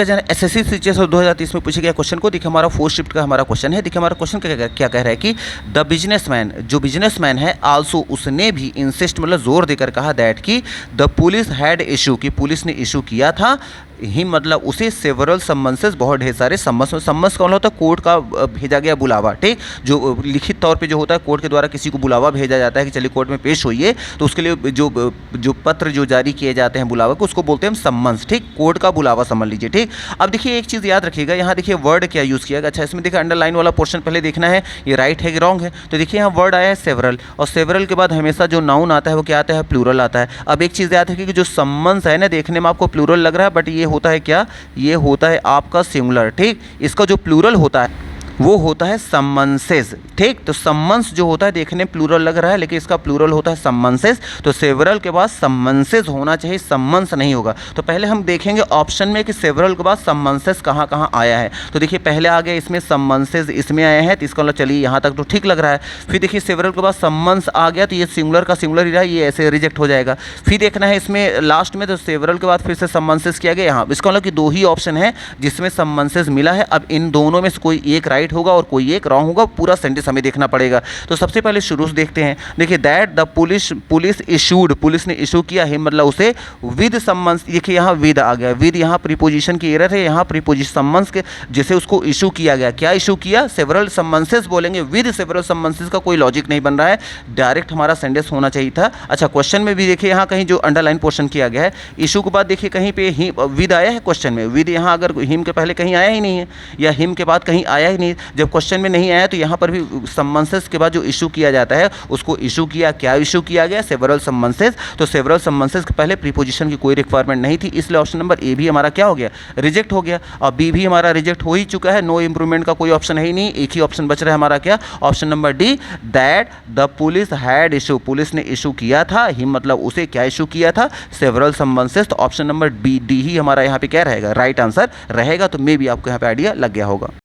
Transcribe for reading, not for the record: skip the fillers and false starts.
SSC CGS 2030 में पूछे गया क्वेश्चन को देखिए, हमारा फोर्थ शिफ्ट का हमारा क्वेश्चन है। देखिए हमारा क्वेश्चन क्या कह रहा है कि द बिजनेसमैन, जो बिजनेसमैन है, आल्सो, उसने भी इंसिस्ट मतलब जोर देकर कहा दैट कि द पुलिस हैड इशू, कि पुलिस ने इशू किया था, ही मतलब उसे सेवरल सम्मन्सेस, बहुत ढेर सारे सम्मस। सम्मस कौन होता है? कोर्ट का भेजा गया बुलावा, ठीक, जो लिखित तौर पे जो होता है कोर्ट के द्वारा किसी को बुलावा भेजा जाता है कि चलिए कोर्ट में पेश होइए, तो उसके लिए जो पत्र जो जारी किए जाते हैं बुलावा को, उसको बोलते हैं सम्मन्स, ठीक, कोर्ट का बुलावा समझ लीजिए, ठीक। अब देखिए एक चीज़ याद रखिएगा, यहाँ देखिए वर्ड क्या यूज़ किया गया। अच्छा, इसमें देखिए अंडरलाइन वाला पोर्शन पहले देखना है, ये राइट है कि रॉन्ग है। तो देखिए यहाँ वर्ड आया है सेवरल, और सेवरल के बाद हमेशा जो नाउन आता है वो क्या आता है? प्लूरल आता है। अब एक चीज़ याद रखिए कि जो सम्मन्स है ना, देखने में आपको प्लूरल लग रहा है, बट ये होता है क्या? ये होता है आपका सिंगुलर, ठीक। इसका जो प्लूरल होता है वो होता है सम्मन्सेस, ठीक। तो सम्मन्स जो होता है देखने में प्लूरल लग रहा है, लेकिन इसका प्लूरल होता है सम्मन्सेस। तो सेवरल के बाद सम्मन्सेस होना चाहिए, सम्मन्स नहीं होगा। तो पहले हम देखेंगे ऑप्शन में कि सेवरल के बाद सम्मन्सेस कहाँ कहाँ आया है। तो देखिए पहले आ गया इसमें सम्मन्सेस, इसमें आया है, तो इसका मतलब चलिए यहाँ तक तो ठीक लग रहा है। फिर देखिए सेवरल के बाद सम्मन्स आ गया, तो ये सिंगुलर का सिंगुलर ही रहा, ये ऐसे रिजेक्ट हो जाएगा। फिर देखना है इसमें लास्ट में, तो सेवरल के बाद फिर से सम्मन्सेस किया गया यहाँ। इसका मतलब कि दो ही ऑप्शन है जिसमें सम्मन्सेस मिला है। अब इन दोनों में से कोई एक राइट होगा और कोई एक रॉन्ग होगा, पूरा सेंटेंस हमें देखना पड़ेगा। तो सबसे पहले शुरू से देखते हैं। देखिए that the police issued, police ने इशू किया है, मतलब उसे विद सम्मन्स। देखिए यहाँ विद आ गया, विद यहाँ प्रीपोजिशन की एरर है, यहाँ प्रीपोजिशन सम्मन्स के जैसे उसको इशू किया गया। क्या इशू किया? सेवरल सम्मन्सेस बोलेंगे, विद सेवरल सम्मन्सेस का कोई लॉजिक नहीं बन रहा है, डायरेक्ट हमारा सेंटेंस होना चाहिए था। अच्छा, क्वेश्चन में भी देखिए यहाँ कहीं जो अंडरलाइन पोर्शन किया गया है, इशू के बाद देखिए कहीं पे ही विद आया है क्वेश्चन में, विद यहाँ अगर हिम के पहले कहीं आया ही नहीं है, या हिम के बाद कहीं आया ही नहीं। जब क्वेश्चन में नहीं आया तो यहाँ पर भी सम्मन्सेस के बाद जो इशू किया जाता है उसको इशू किया। क्या इशू किया गया? सेवरल सम्मन्सेस। तो सेवरल सम्मन्सेस के पहले प्रीपोजिशन की कोई रिक्वायरमेंट नहीं थी, इसलिए ऑप्शन नंबर ए भी हमारा क्या हो गया? रिजेक्ट हो गया। और बी भी हमारा रिजेक्ट हो ही चुका है, नो इंप्रूवमेंट का कोई ऑप्शन है ही नहीं। एक ही ऑप्शन बच रहा है हमारा, क्या? Option number D, that the police had issue, police ने इशू किया था, ही मतलब उसे क्या इशू किया था? सेवरल सम्मन्सेस। तो ऑप्शन नंबर डी ही हमारा यहाँ पे क्या रहेगा? राइट आंसर रहेगा। तो मे भी आपको यहाँ पे आइडिया लग गया होगा।